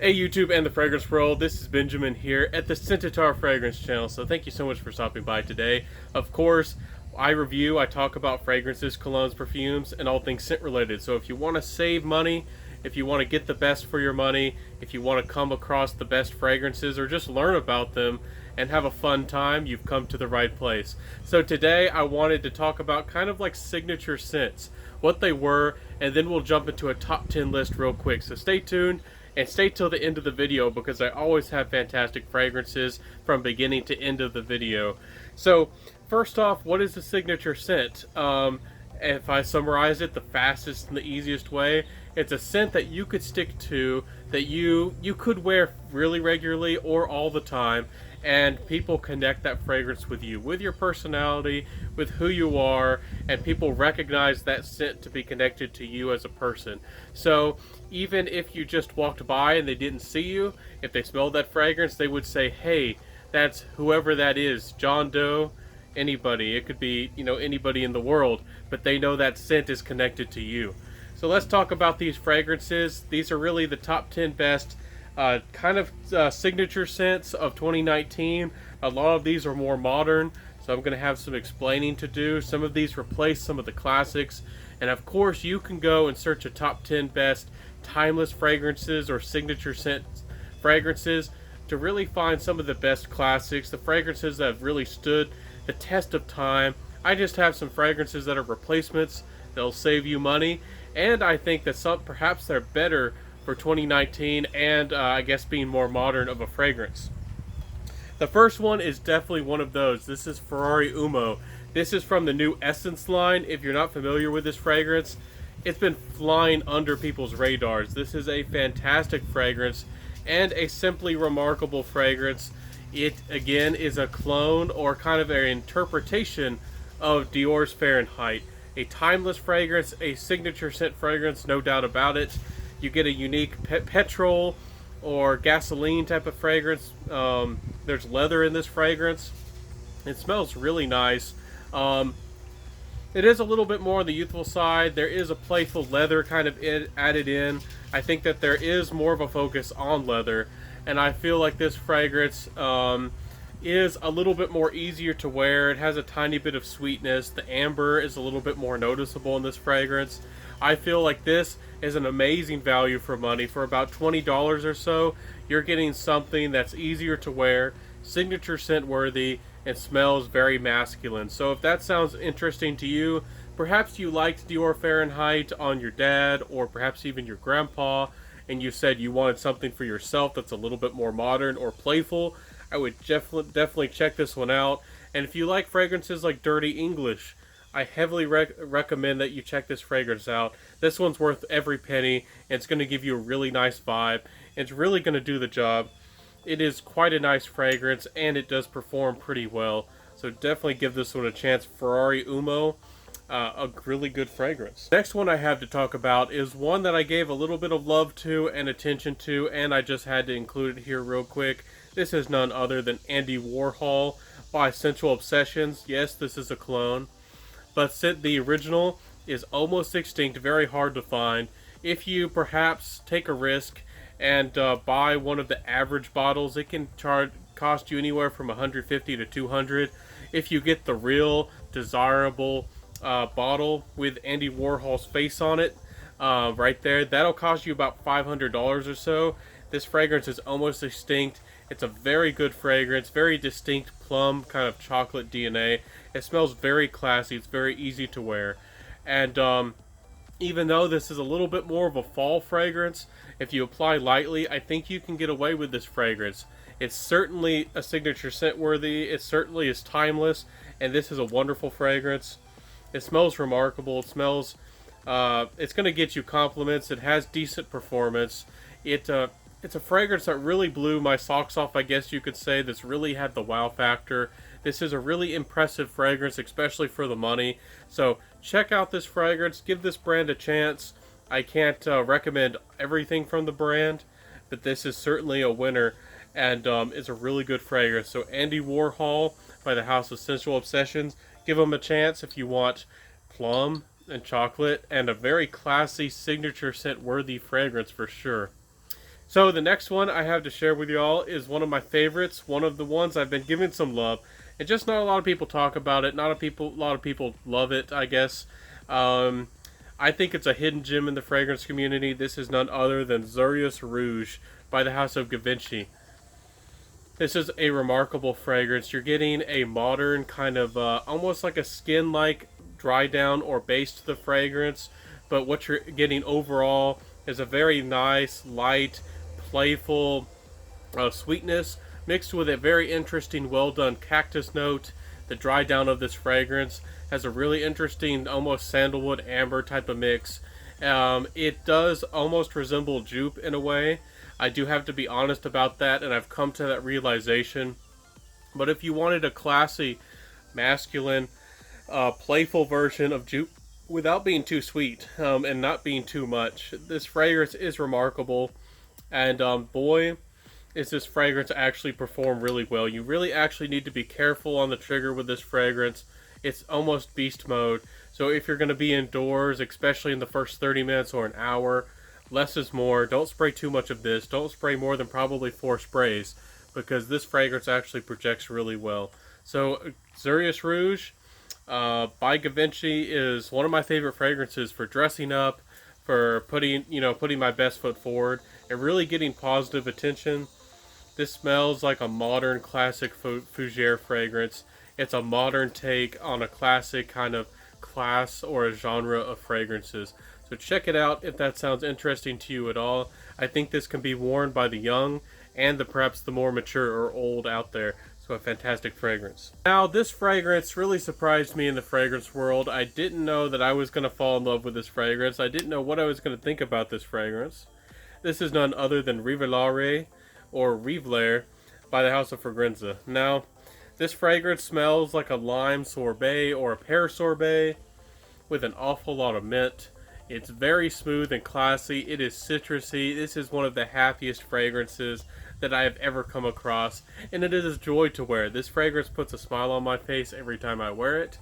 Hey YouTube and the Fragrance World, this is Benjamin here at the Scentual Fragrance channel, so thank you so much for stopping by today. Of course, I talk about fragrances, colognes, perfumes, and all things scent related. So if you want to save money, if you want to get the best for your money, if you want to come across the best fragrances or just learn about them and have a fun time, you've come to the right place. So today I wanted to talk about kind of like signature scents, what they were, and then we'll jump into a top 10 list real quick. So stay tuned. And stay till the end of the video because I always have fantastic fragrances from beginning to end of the video. So first off, what is a signature scent? If I summarize it the fastest and the easiest way, it's a scent that you could stick to, that you could wear really regularly or all the time, and people connect that fragrance with you, with your personality, with who you are, and people recognize that scent to be connected to you as a person. So even if you just walked by and they didn't see you, if they smelled that fragrance, they would say, hey, that's whoever that is, John Doe, anybody. It could be, anybody in the world, but they know that scent is connected to you. So let's talk about these fragrances. These are really the top 10 best signature scents of 2019. A lot of these are more modern, so I'm going to have some explaining to do. Some of these replace some of the classics, and of course you can go and search a top 10 best timeless fragrances or signature scent fragrances to really find some of the best classics, the fragrances that have really stood the test of time. I just have some fragrances that are replacements that'll save you money, and I think that perhaps they're better for 2019 and I guess being more modern of a fragrance. The first one is definitely one of those. This is Ferrari Uomo. This is from the new Essence line. If you're not familiar with this fragrance, it's been flying under people's radars. This is a fantastic fragrance and a simply remarkable fragrance. It again is a clone or kind of an interpretation of Dior's Fahrenheit. A timeless fragrance, a signature scent fragrance, no doubt about it. You get a unique petrol or gasoline type of fragrance. There's leather in this fragrance. It smells really nice. It is a little bit more on the youthful side. There is a playful leather kind of added in. I think that there is more of a focus on leather, and I feel like this fragrance is a little bit more easier to wear. It has a tiny bit of sweetness. The amber is a little bit more noticeable in this fragrance. I feel like this is an amazing value for money. For about $20 or so, you're getting something that's easier to wear, signature scent worthy, and smells very masculine. So if that sounds interesting to you, perhaps you liked Dior Fahrenheit on your dad or perhaps even your grandpa, and you said you wanted something for yourself that's a little bit more modern or playful, I would definitely check this one out. And if you like fragrances like Dirty English, I heavily recommend that you check this fragrance out. This one's worth every penny, and it's going to give you a really nice vibe. It's really going to do the job. It is quite a nice fragrance, and it does perform pretty well. So definitely give this one a chance. Ferrari Uomo, a really good fragrance. Next one I have to talk about is one that I gave a little bit of love to and attention to, and I just had to include it here real quick. This is none other than Andy Warhol by Sensual Obsessions. Yes, this is a clone, but the original is almost extinct, very hard to find. If you perhaps take a risk and buy one of the average bottles, it can cost you anywhere from $150 to $200. If you get the real desirable bottle with Andy Warhol's face on it, right there, that'll cost you about $500 or so. This fragrance is almost extinct. It's a very good fragrance, very distinct plum kind of chocolate DNA. It smells very classy. It's very easy to wear. And even though this is a little bit more of a fall fragrance, if you apply lightly, I think you can get away with this fragrance. It's certainly a signature scent worthy. It certainly is timeless, and this is a wonderful fragrance. It smells remarkable. It smells, it's going to get you compliments. It has decent performance. It's a fragrance that really blew my socks off, I guess you could say. This really had the wow factor. This is a really impressive fragrance, especially for the money. So check out this fragrance. Give this brand a chance. I can't recommend everything from the brand, but this is certainly a winner, and it's a really good fragrance. So Andy Warhol by the House of Sensual Obsessions. Give them a chance if you want plum and chocolate and a very classy signature scent worthy fragrance for sure. So the next one I have to share with y'all is one of my favorites, one of the ones I've been giving some love, and just not a lot of people talk about it. Not a lot of people love it, I guess. Um, I think it's a hidden gem in the fragrance community. This is none other than Xeryus Rouge by the house of Givenchy. This is a remarkable fragrance. You're getting a modern kind of almost like a skin-like dry down or base to the fragrance, but what you're getting overall is a very nice, light, playful sweetness mixed with a very interesting, well done cactus note. The dry down of this fragrance has a really interesting, almost sandalwood amber type of mix. It does almost resemble Jupe in a way. I do have to be honest about that, and I've come to that realization. But if you wanted a classy, masculine, playful version of Jupe without being too sweet and not being too much, this fragrance is remarkable. And boy, is this fragrance actually perform really well. You really actually need to be careful on the trigger with this fragrance. It's almost beast mode. So if you're going to be indoors, especially in the first 30 minutes or an hour, less is more. Don't spray too much of this. Don't spray more than probably 4 sprays, because this fragrance actually projects really well. So Xeryus Rouge by Givenchy is one of my favorite fragrances for dressing up, for putting my best foot forward, and really getting positive attention. This smells like a modern classic fougere fragrance. It's a modern take on a classic kind of class or a genre of fragrances. So check it out if that sounds interesting to you at all. I think this can be worn by the young and perhaps the more mature or old out there. So a fantastic fragrance. Now this fragrance really surprised me in the fragrance world. I didn't know that I was going to fall in love with this fragrance. I didn't know what I was going to think about this fragrance. This is none other than Rivelare or Rivelare by the house of Fragrenza. Now this fragrance smells like a lime sorbet or a pear sorbet with an awful lot of mint. It's very smooth and classy. It is citrusy. This is one of the happiest fragrances that I have ever come across, and it is a joy to wear. This fragrance puts a smile on my face every time I wear it,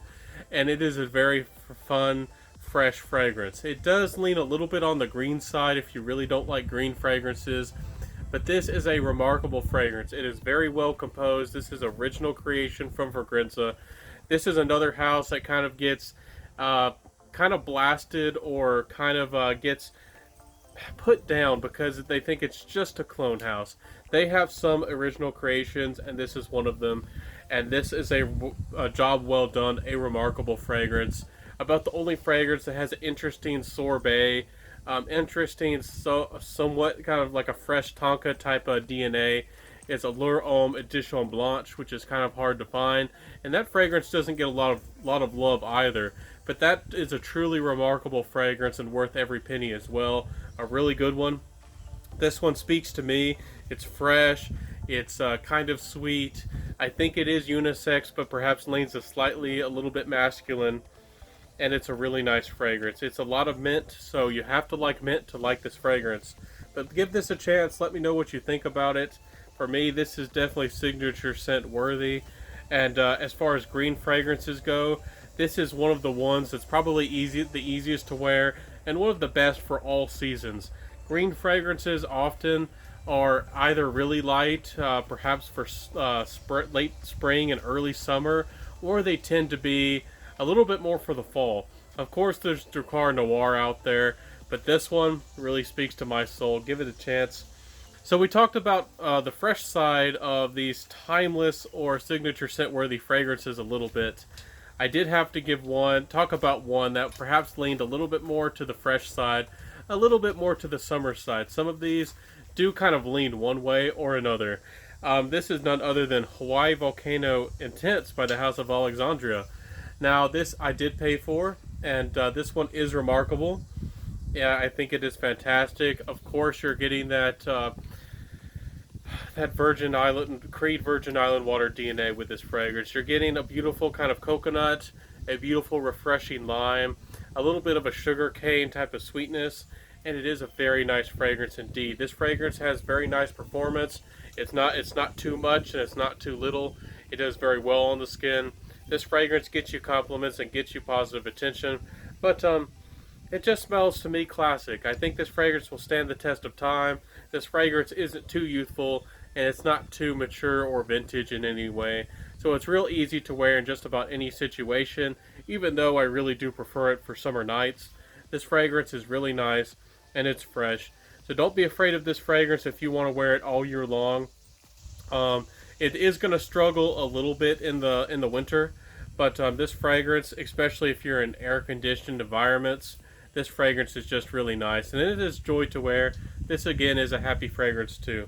and it is a very fun, fresh fragrance. It does lean a little bit on the green side if you really don't like green fragrances, but this is a remarkable fragrance. It is very well composed. This is original creation from Fragrenza. This is another house that kind of gets kind of blasted or kind of gets put down because they think it's just a clone house. They have some original creations, and this is one of them. And this is a job well done, a remarkable fragrance. About the only fragrance that has an interesting sorbet, somewhat kind of like a fresh Tonka type of DNA. It's a Dior Homme Edition Blanche, which is kind of hard to find, and that fragrance doesn't get a lot of love either. But that is a truly remarkable fragrance and worth every penny as well. A really good one. This one speaks to me. It's fresh. It's kind of sweet. I think it is unisex, but perhaps leans a little bit masculine. And it's a really nice fragrance. It's a lot of mint, so you have to like mint to like this fragrance. But give this a chance. Let me know what you think about it. For me, this is definitely signature scent worthy. And as far as green fragrances go, this is one of the ones that's probably the easiest to wear, and one of the best for all seasons. Green fragrances often are either really light, perhaps for late spring and early summer, or they tend to be a little bit more for the fall. Of course, there's Drakkar Noir out there, but this one really speaks to my soul. Give it a chance. So we talked about the fresh side of these timeless or signature scent-worthy fragrances a little bit. I did have to talk about one that perhaps leaned a little bit more to the fresh side, a little bit more to the summer side. Some of these do kind of lean one way or another. This is none other than Hawaii Volcano Intense by the house of Alexandria. Now this I did pay for, and this one is remarkable. Yeah, I think it is fantastic. Of course, you're getting that Creed Virgin Island water DNA with this fragrance. You're getting a beautiful kind of coconut, a beautiful refreshing lime, a little bit of a sugar cane type of sweetness, and it is a very nice fragrance indeed. This fragrance has very nice performance. It's not too much and it's not too little. It does very well on the skin. This fragrance gets you compliments and gets you positive attention, but It just smells to me classic. I think this fragrance will stand the test of time. This fragrance isn't too youthful, and it's not too mature or vintage in any way. So it's real easy to wear in just about any situation, even though I really do prefer it for summer nights. This fragrance is really nice, and it's fresh. So don't be afraid of this fragrance if you want to wear it all year long. It is going to struggle a little bit in the winter, but this fragrance, especially if you're in air-conditioned environments, this fragrance is just really nice, and it is joy to wear. This again is a happy fragrance too.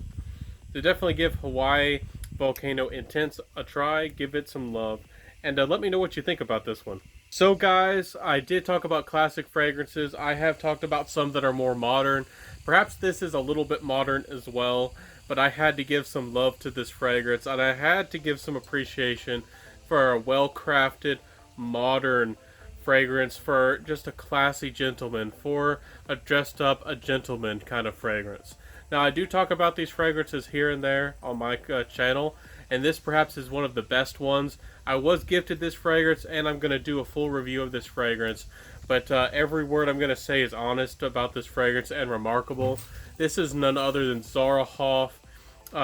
So definitely give Hawaii Volcano Intense a try. Give it some love, and let me know what you think about this one. So guys, I did talk about classic fragrances. I have talked about some that are more modern. Perhaps this is a little bit modern as well, but I had to give some love to this fragrance, and I had to give some appreciation for a well-crafted, modern fragrance, for just a classy gentleman, for a dressed-up, a gentleman kind of fragrance. Now, I do talk about these fragrances here and there on my channel, and this perhaps is one of the best ones. I was gifted this fragrance, and I'm going to do a full review of this fragrance, but every word I'm going to say is honest about this fragrance and remarkable. This is none other than Zaharoff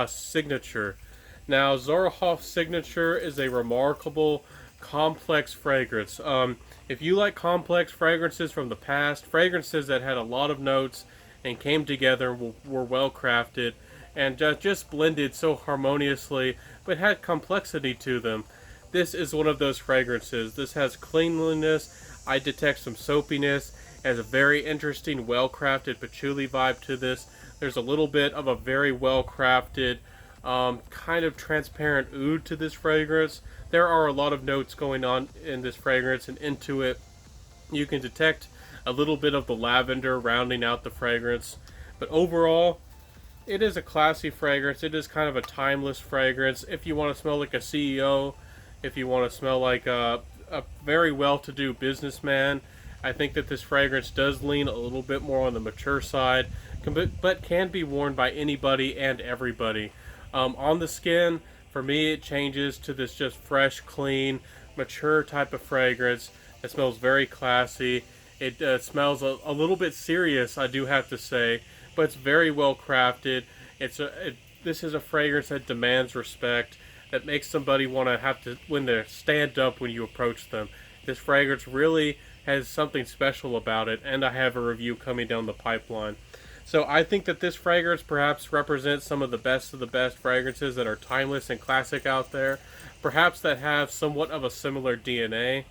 Signature. Now, Zaharoff Signature is a remarkable, complex fragrance. If you like complex fragrances from the past, fragrances that had a lot of notes and came together, were well crafted, and just blended so harmoniously, but had complexity to them, this is one of those fragrances. This has cleanliness. I detect some soapiness. It has a very interesting, well-crafted patchouli vibe to this. There's a little bit of a very well-crafted, kind of transparent oud to this fragrance. There are a lot of notes going on in this fragrance, and into it you can detect a little bit of the lavender rounding out the fragrance. But overall, it is a classy fragrance. It is kind of a timeless fragrance. If you want to smell like a CEO, if you want to smell like a very well-to-do businessman, I think that this fragrance does lean a little bit more on the mature side, but can be worn by anybody and everybody. On the skin, for me, it changes to this just fresh, clean, mature type of fragrance. It smells very classy. It smells a little bit serious, I do have to say, but it's very well crafted. This is a fragrance that demands respect, that makes somebody want to have to stand up when you approach them. This fragrance really has something special about it, and I have a review coming down the pipeline. So I think that this fragrance perhaps represents some of the best fragrances that are timeless and classic out there, perhaps that have somewhat of a similar DNA.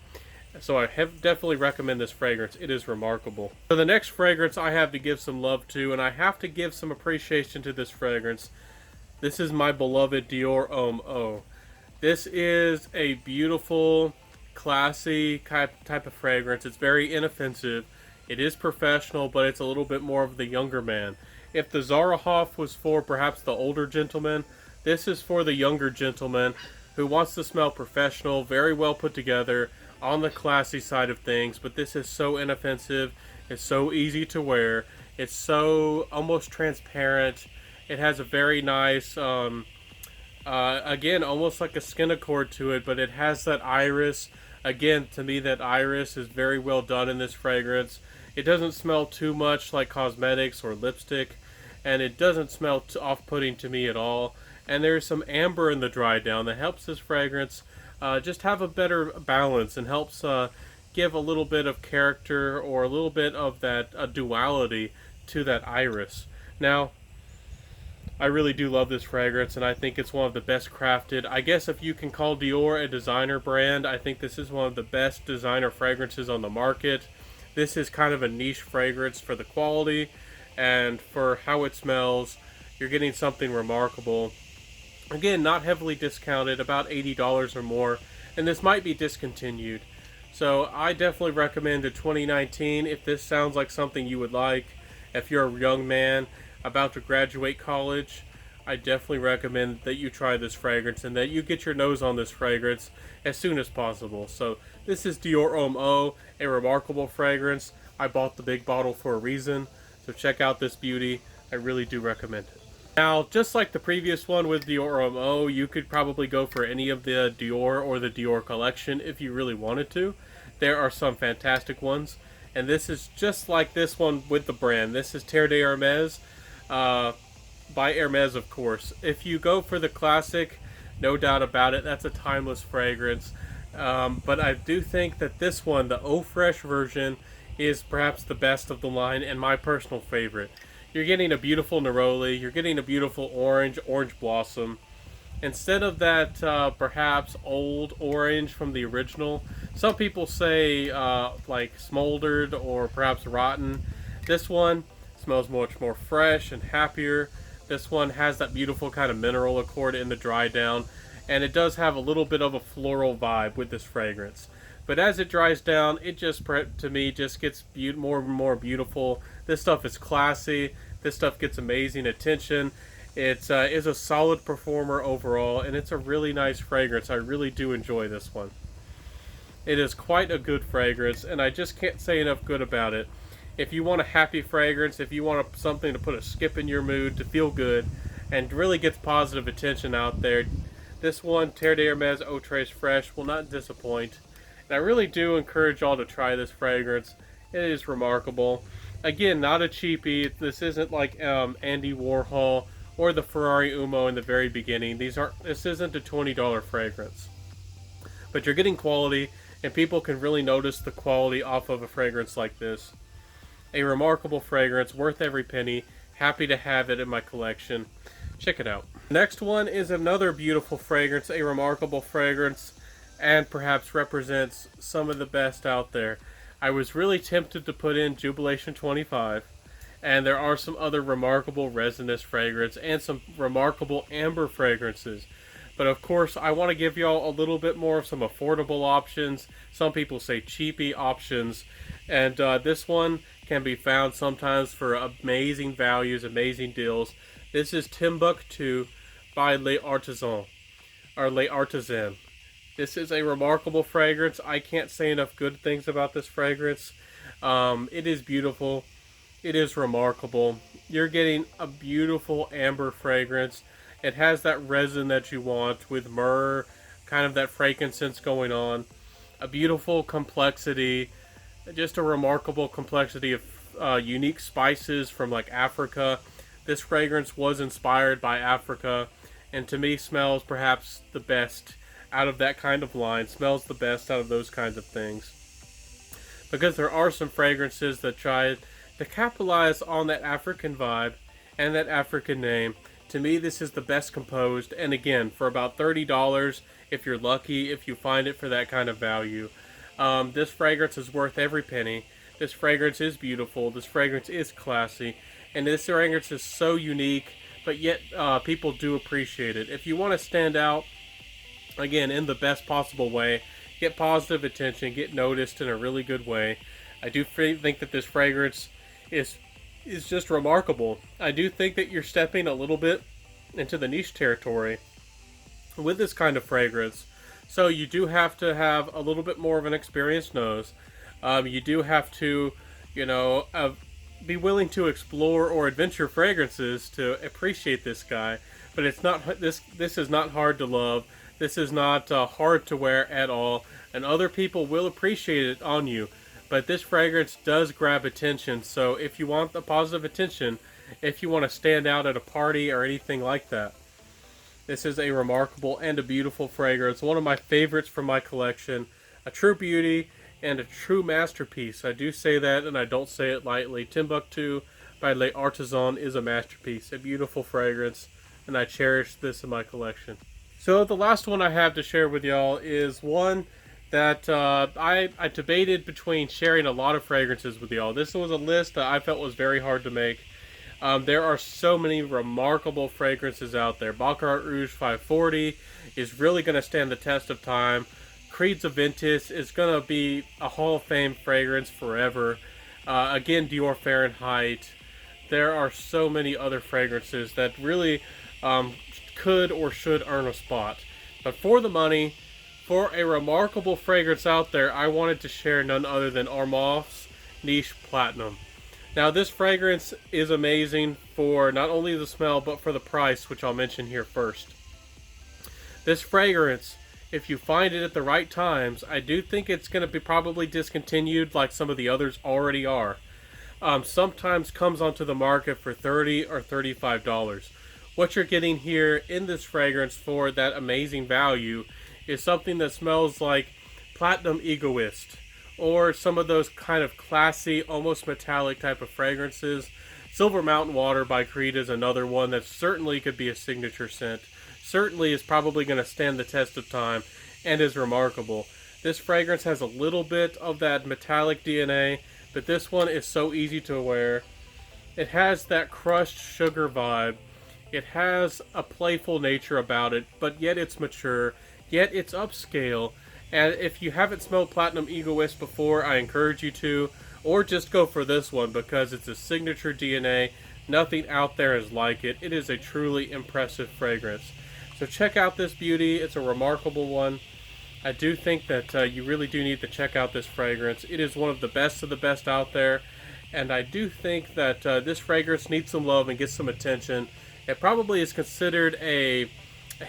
So I definitely recommend this fragrance. It is remarkable. So the next fragrance I have to give some love to, and I have to give some appreciation to this fragrance. This is my beloved Dior Homme Eau. This is a beautiful, classy type of fragrance. It's very inoffensive. It is professional, but it's a little bit more of the younger man. If the Zaharoff was for perhaps the older gentleman, this is for the younger gentleman who wants to smell professional, very well put together, on the classy side of things. But this is so inoffensive. It's so easy to wear. It's so almost transparent. It has a very nice, again, almost like a skin accord to it, but it has that iris. Again, to me, that iris is very well done in this fragrance. It doesn't smell too much like cosmetics or lipstick, and it doesn't smell off-putting to me at all. And there's some amber in the dry down that helps this fragrance just have a better balance, and helps give a little bit of character, or a little bit of that duality to that iris. Now, I really do love this fragrance, and I think it's one of the best crafted. I guess if you can call Dior a designer brand, I think this is one of the best designer fragrances on the market. This is kind of a niche fragrance for the quality and for how it smells. You're getting something remarkable. Again, not heavily discounted, about $80 or more, and this might be discontinued. So I definitely recommend a 2019 if this sounds like something you would like. If you're a young man about to graduate college, I definitely recommend that you try this fragrance, and that you get your nose on this fragrance as soon as possible. So this is Dior Homme Eau, a remarkable fragrance. I bought the big bottle for a reason, so check out this beauty. I really do recommend it. Now, just like the previous one with Dior Homme Eau, you could probably go for any of the Dior or the Dior collection if you really wanted to. There are some fantastic ones, And this is just like this one with the brand. This is Terre de Hermes, by Hermes, of course. If you go for the classic, no doubt about it, that's a timeless fragrance. But I do think that this one, the Eau Fresh version, is perhaps the best of the line and my personal favorite. You're getting a beautiful neroli, you're getting a beautiful orange blossom. Instead of that perhaps old orange from the original, some people say like smoldered or perhaps rotten. This one smells much more fresh and happier. This one has that beautiful kind of mineral accord in the dry down, and it does have a little bit of a floral vibe with this fragrance. But as it dries down, it just, to me, just gets more and more beautiful. This stuff is classy. This stuff gets amazing attention. It is a solid performer overall, and it's a really nice fragrance. I really do enjoy this one. It is quite a good fragrance, and I just can't say enough good about it. If you want a happy fragrance, if you want something to put a skip in your mood, to feel good, and really gets positive attention out there, this one, Terre de Hermes Eau Très Fresh, will not disappoint. And I really do encourage y'all to try this fragrance. It is remarkable. Again, not a cheapie. This isn't like Andy Warhol or the Ferrari Uomo in the very beginning. This isn't a $20 fragrance. But you're getting quality, and people can really notice the quality off of a fragrance like this. A remarkable fragrance, worth every penny. Happy to have it in my collection. Check it out. Next one is another beautiful fragrance, a remarkable fragrance, and perhaps represents some of the best out there. I was really tempted to put in Jubilation 25. And there are some other remarkable resinous fragrance and some remarkable amber fragrances. But of course, I want to give y'all a little bit more of some affordable options. Some people say cheapy options. And this one can be found sometimes for amazing values, amazing deals. This is Timbuktu by I Artisan, or I Artisan. This is a remarkable fragrance. I can't say enough good things about this fragrance. It is beautiful. It is remarkable. You're getting a beautiful amber fragrance. It has that resin that you want with myrrh, kind of that frankincense going on. A beautiful complexity, just a remarkable complexity of unique spices from like Africa. This fragrance was inspired by Africa, and to me smells perhaps the best out of that kind of line. Smells the best out of those kinds of things. Because there are some fragrances that try to capitalize on that African vibe and that African name. To me, this is the best composed, and again, for about $30, if you're lucky, if you find it for that kind of value. This fragrance is worth every penny. This fragrance is beautiful. This fragrance is classy, and this fragrance is so unique, but yet people do appreciate it. If you want to stand out, again, in the best possible way, get positive attention, get noticed in a really good way, I do think that this fragrance is just remarkable. I do think that you're stepping a little bit into the niche territory with this kind of fragrance. So you do have to have a little bit more of an experienced nose. You do have to, be willing to explore or adventure fragrances to appreciate this guy. But it's not this is not hard to love. This is not hard to wear at all, and other people will appreciate it on you. But this fragrance does grab attention, so if you want the positive attention, if you want to stand out at a party or anything like that, this is a remarkable and a beautiful fragrance. One of my favorites from my collection. A true beauty and a true masterpiece. I do say that, and I don't say it lightly. Timbuktu by I Artisan is a masterpiece, a beautiful fragrance, and I cherish this in my collection. So the last one I have to share with y'all is one that I debated between sharing a lot of fragrances with y'all. This was a list that I felt was very hard to make. There are so many remarkable fragrances out there. Baccarat Rouge 540 is really going to stand the test of time. Creed's Aventus is going to be a Hall of Fame fragrance forever. Again, Dior Fahrenheit. There are so many other fragrances that really could or should earn a spot. But for the money, for a remarkable fragrance out there, I wanted to share none other than Armaf's Niche Platinum. Now this fragrance is amazing for not only the smell, but for the price, which I'll mention here first. This fragrance if you find it at the right times, I do think it's going to be probably discontinued like some of the others already are. Sometimes comes onto the market for $30 or $35. What you're getting here in this fragrance for that amazing value is something that smells like Platinum Egoist, or some of those kind of classy, almost metallic type of fragrances. Silver Mountain Water by Creed is another one that certainly could be a signature scent. Certainly is probably going to stand the test of time and is remarkable. This fragrance has a little bit of that metallic DNA, but this one is so easy to wear. It has that crushed sugar vibe. It has a playful nature about it, but yet it's mature, yet it's upscale. And if you haven't smelled Platinum Egoist before, I encourage you to, or just go for this one because it's a signature DNA. Nothing out there is like it. It is a truly impressive fragrance. So check out this beauty. It's a remarkable one. I do think that you really do need to check out this fragrance. It is one of the best out there. And I do think that this fragrance needs some love and gets some attention. It probably is considered a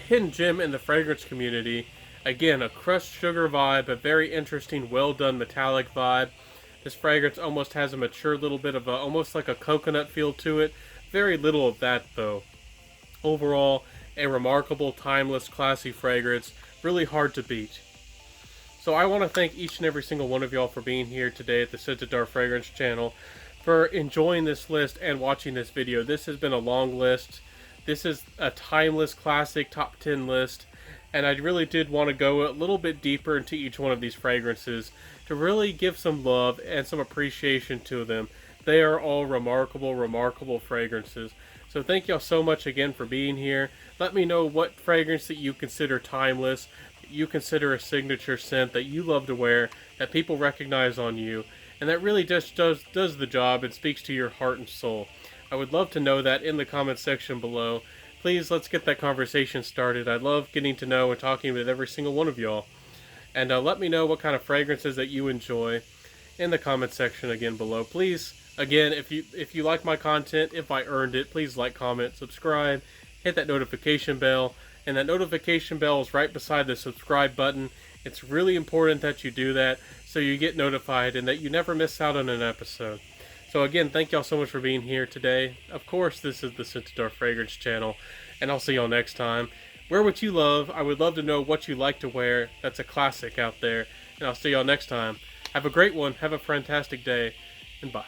hidden gem in the fragrance community. Again, a crushed sugar vibe, a very interesting, well done metallic vibe. This fragrance almost has a mature little bit of almost like a coconut feel to it. Very little of that though. Overall, a remarkable, timeless, classy fragrance. Really hard to beat. So I want to thank each and every single one of y'all for being here today at the Scentual Fragrance channel, for enjoying this list and watching this video. This has been a long list. This is a timeless, classic top 10 list. And I really did want to go a little bit deeper into each one of these fragrances to really give some love and some appreciation to them. They are all remarkable, remarkable fragrances. So thank y'all so much again for being here. Let me know what fragrance that you consider timeless, that you consider a signature scent that you love to wear, that people recognize on you, and that really just does the job and speaks to your heart and soul. I would love to know that in the comment section below. Please, let's get that conversation started. I love getting to know and talking with every single one of y'all. And let me know what kind of fragrances that you enjoy in the comment section again below. Please, again, if you like my content, if I earned it, please like, comment, subscribe, hit that notification bell. And that notification bell is right beside the subscribe button. It's really important that you do that so you get notified and that you never miss out on an episode. So again, thank y'all so much for being here today. Of course, this is the Scentual Fragrance channel, and I'll see y'all next time. Wear what you love. I would love to know what you like to wear. That's a classic out there. And I'll see y'all next time. Have a great one. Have a fantastic day, and bye.